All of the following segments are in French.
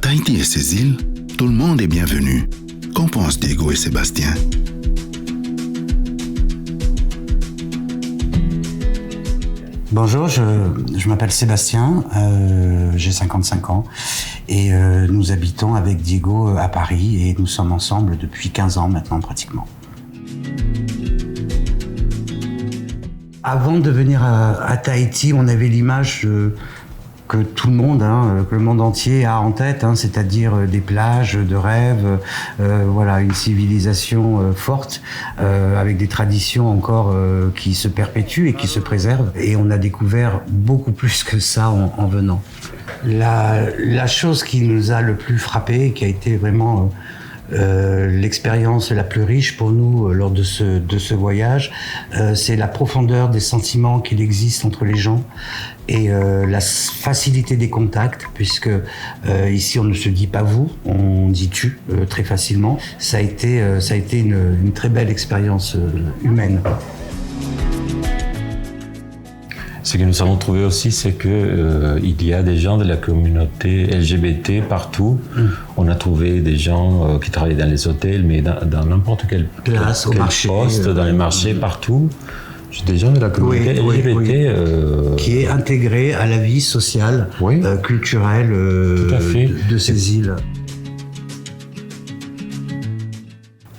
Tahiti et ses îles, tout le monde est bienvenu. Qu'en pensent Diego et Sébastien? Bonjour, je m'appelle Sébastien, j'ai 55 ans et nous habitons avec Diego à Paris et nous sommes ensemble depuis 15 ans maintenant pratiquement. Avant de venir à Tahiti, on avait l'image que tout le monde, que le monde entier a en tête, c'est-à-dire des plages de rêve, voilà, une civilisation forte, avec des traditions encore qui se perpétuent et qui se préservent. Et on a découvert beaucoup plus que ça en venant. La chose qui nous a le plus frappé, qui a été vraiment l'expérience la plus riche pour nous lors de ce voyage, c'est la profondeur des sentiments qu'il existe entre les gens et la facilité des contacts, puisque ici on ne se dit pas vous, on dit tu très facilement. Ça a été une très belle expérience humaine. Ce que nous avons trouvé aussi, c'est que il y a des gens de la communauté LGBT partout. On a trouvé des gens qui travaillent dans les hôtels, mais dans n'importe quel poste, dans les marchés, partout. Des gens de la communauté LGBT. Qui est intégré à la vie sociale, culturelle de ces îles.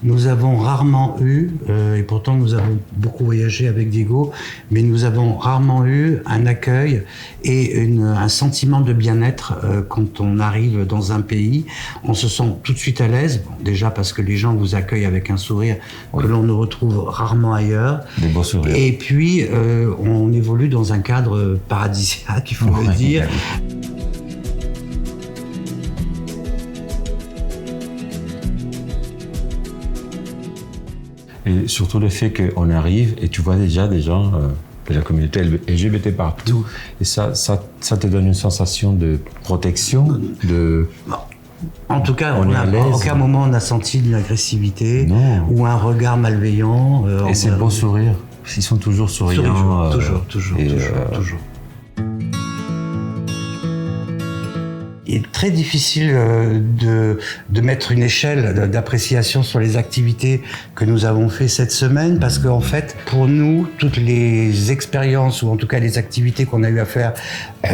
Nous avons rarement eu, et pourtant nous avons beaucoup voyagé avec Diego, mais nous avons rarement eu un accueil et un sentiment de bien-être quand on arrive dans un pays. On se sent tout de suite à l'aise, déjà parce que les gens vous accueillent avec un sourire que l'on ne retrouve rarement ailleurs. Des beaux sourires. Et puis on évolue dans un cadre paradisiaque, il faut le dire. Et surtout le fait qu'on arrive et tu vois déjà des gens de la communauté LGBT partout. Et ça te donne une sensation de protection, En tout cas, à aucun moment on a senti de l'agressivité ou un regard malveillant. Et ces beaux sourires, ils sont toujours souriants. Toujours. Il est très difficile de mettre une échelle d'appréciation sur les activités que nous avons fait cette semaine, parce qu'en fait, pour nous, toutes les expériences, ou en tout cas les activités qu'on a eu à faire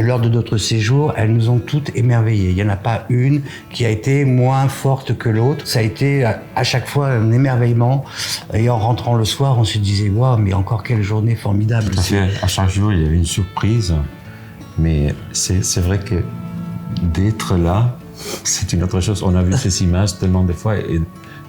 lors de notre séjour, elles nous ont toutes émerveillés. Il n'y en a pas une qui a été moins forte que l'autre. Ça a été à chaque fois un émerveillement. Et en rentrant le soir, on se disait « Waouh, mais encore quelle journée formidable !» À chaque jour, il y avait une surprise. Mais c'est vrai que d'être là, c'est une autre chose. On a vu ces images tellement de fois et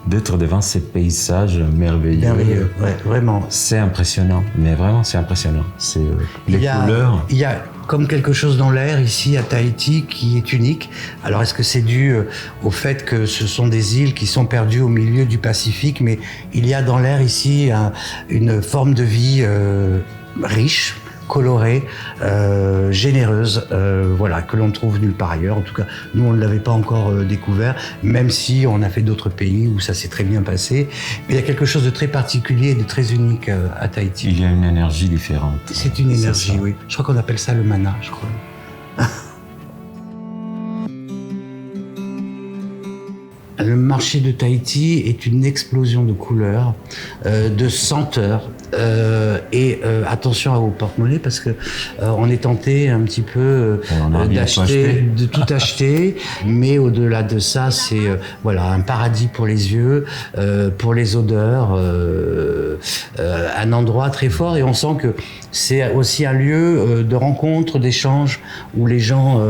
d'être devant ces paysages merveilleux. Merveilleux, vraiment. C'est impressionnant, mais vraiment c'est impressionnant. C'est les couleurs. Il y a comme quelque chose dans l'air ici à Tahiti qui est unique. Alors est-ce que c'est dû au fait que ce sont des îles qui sont perdues au milieu du Pacifique, mais il y a dans l'air ici une forme de vie riche, colorée, généreuse, voilà, que l'on trouve nulle part ailleurs. En tout cas, nous, on ne l'avait pas encore découvert, même si on a fait d'autres pays où ça s'est très bien passé. Mais il y a quelque chose de très particulier et de très unique à Tahiti. Il y a une énergie différente. C'est une énergie, oui. Je crois qu'on appelle ça le mana, je crois. Le marché de Tahiti est une explosion de couleurs, de senteurs, et attention à vos porte-monnaies parce que on est tenté un petit peu de tout acheter, mais au-delà de ça, c'est voilà, un paradis pour les yeux, pour les odeurs, un endroit très fort, et on sent que c'est aussi un lieu de rencontre, d'échange, où les gens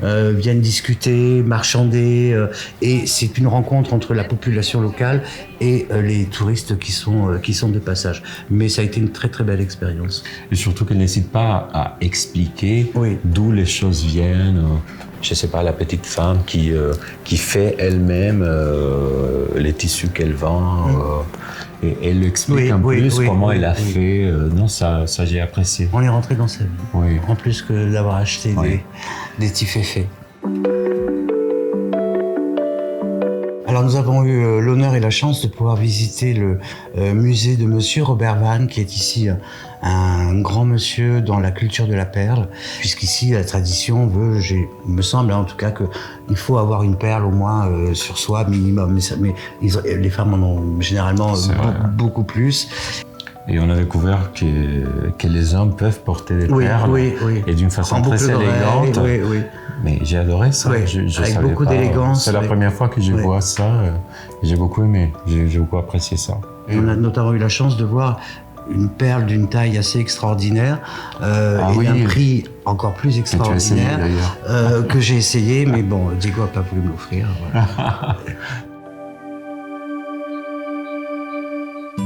viennent discuter, marchander, et c'est une rencontre entre la population locale et les touristes qui sont de passage. Mais ça a été une très très belle expérience. Et surtout qu'elle n'hésite pas à expliquer d'où les choses viennent. Je ne sais pas, la petite femme qui fait elle-même les tissus qu'elle vend. Et elle explique comment elle a fait. Non, ça j'ai apprécié. On est rentré dans sa vie. En plus que d'avoir acheté des petits féfés. Alors nous avons eu l'honneur et la chance de pouvoir visiter le musée de monsieur Robert Vann, qui est ici un grand monsieur dans la culture de la perle, puisqu'ici la tradition veut, me semble en tout cas, qu'il faut avoir une perle au moins sur soi minimum. Mais les femmes en ont généralement beaucoup plus. Et on a découvert que les hommes peuvent porter des perles et d'une façon très élégante. Oui. Mais j'ai adoré ça. Oui, je avec savais beaucoup pas. d'élégance. C'est la première fois que je vois ça. J'ai beaucoup aimé. J'ai beaucoup apprécié ça. Et on a notamment eu la chance de voir une perle d'une taille assez extraordinaire et d'un prix encore plus extraordinaire que j'ai essayé, mais bon, Diego n'a pas voulu me l'offrir. Voilà.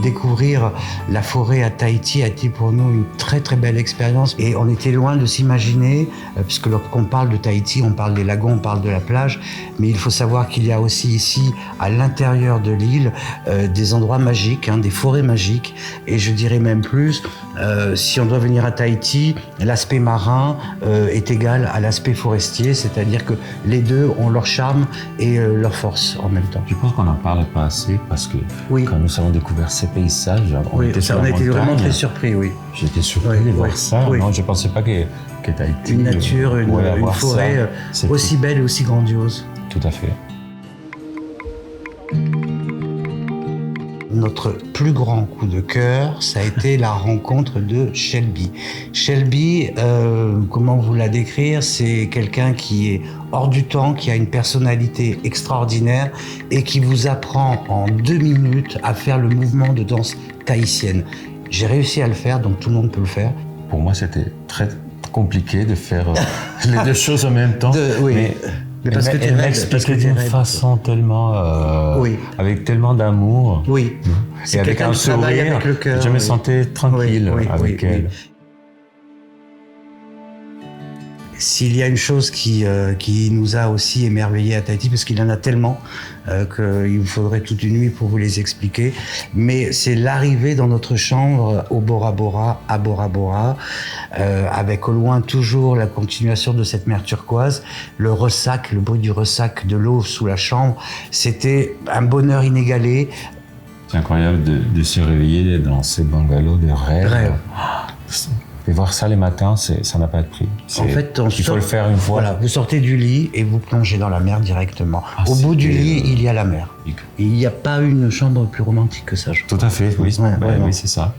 Découvrir la forêt à Tahiti a été pour nous une très très belle expérience et on était loin de s'imaginer, puisque lorsqu'on parle de Tahiti, on parle des lagons, on parle de la plage, mais il faut savoir qu'il y a aussi ici, à l'intérieur de l'île, des endroits magiques, des forêts magiques, et je dirais même plus, si on doit venir à Tahiti, l'aspect marin est égal à l'aspect forestier, c'est-à-dire que les deux ont leur charme et leur force en même temps. Je pense qu'on n'en parle pas assez parce que quand nous avons découvert ces paysages, on était vraiment très surpris, oui. J'étais surpris de voir ça. Non, je ne pensais pas que Tahiti... Une nature, une forêt aussi belle et aussi grandiose. Tout à fait. Notre plus grand coup de cœur, ça a été la rencontre de Shelby. Shelby, comment vous la décrire? C'est quelqu'un qui est hors du temps, qui a une personnalité extraordinaire et qui vous apprend en 2 minutes à faire le mouvement de danse tahitienne. J'ai réussi à le faire, donc tout le monde peut le faire. Pour moi, c'était très compliqué de faire les deux choses en même temps. Mais parce que tu m'expliquait d'une façon tellement, avec tellement d'amour, et avec un sourire, avec le cœur, je me sentais tranquille avec elle. S'il y a une chose qui nous a aussi émerveillés à Tahiti, parce qu'il y en a tellement qu'il vous faudrait toute une nuit pour vous les expliquer, mais c'est l'arrivée dans notre chambre au Bora Bora, à Bora Bora, avec au loin toujours la continuation de cette mer turquoise, le ressac, le bruit du ressac de l'eau sous la chambre, c'était un bonheur inégalé. C'est incroyable de se réveiller dans ces bungalows de rêve. Et voir ça les matins, ça n'a pas de prix. En fait, il faut le faire une fois. Voilà, vous sortez du lit et vous plongez dans la mer directement. Au bout du lit, il y a la mer. Et il n'y a pas une chambre plus romantique que ça. Tout à fait, oui, oui, c'est ça.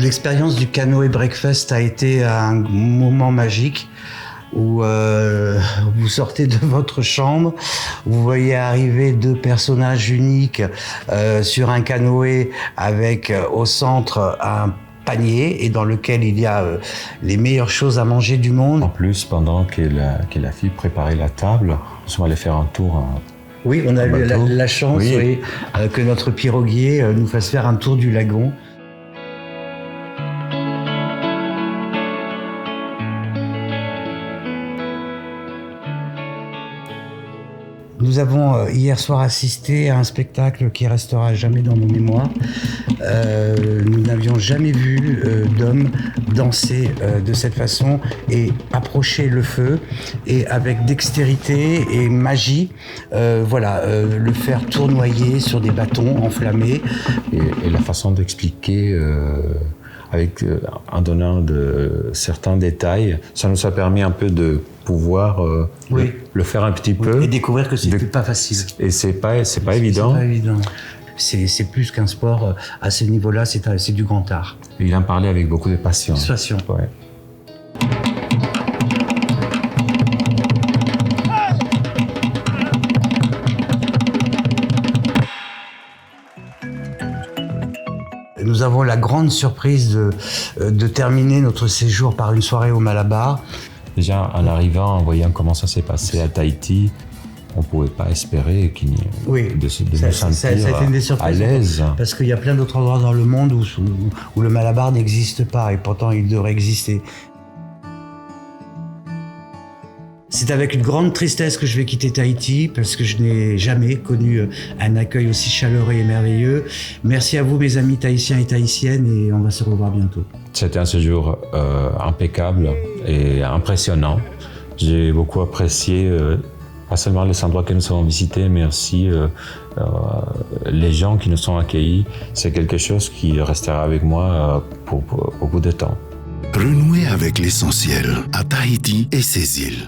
L'expérience du canoë breakfast a été un moment magique où vous sortez de votre chambre, vous voyez arriver 2 personnages uniques sur un canoë avec au centre un panier et dans lequel il y a les meilleures choses à manger du monde. En plus, pendant que la fille préparait la table, nous sommes allés faire un tour. Oui, on a eu la chance que notre piroguier nous fasse faire un tour du lagon. Nous avons hier soir assisté à un spectacle qui restera à jamais dans nos mémoires. Nous n'avions jamais vu d'hommes danser de cette façon et approcher le feu et avec dextérité et magie, le faire tournoyer sur des bâtons enflammés. Et la façon d'expliquer en donnant de certains détails, ça nous a permis un peu de pouvoir le faire un petit peu. Et découvrir que c'était pas facile. Et c'est pas évident. C'est pas évident. C'est plus qu'un sport à ce niveau-là, c'est du grand art. Et il en parlait avec beaucoup de passion. Ouais. Nous avons la grande surprise de terminer notre séjour par une soirée au Malabar. Déjà, en arrivant, en voyant comment ça s'est passé à Tahiti, on ne pouvait pas espérer de nous sentir à l'aise. Parce qu'il y a plein d'autres endroits dans le monde où le Malabar n'existe pas et pourtant il devrait exister. C'est avec une grande tristesse que je vais quitter Tahiti parce que je n'ai jamais connu un accueil aussi chaleureux et merveilleux. Merci à vous mes amis tahitiens et tahitiennes et on va se revoir bientôt. C'était un séjour impeccable et impressionnant. J'ai beaucoup apprécié pas seulement les endroits que nous avons visités, mais aussi les gens qui nous ont accueillis. C'est quelque chose qui restera avec moi pour beaucoup de temps. Renouer avec l'essentiel à Tahiti et ses îles.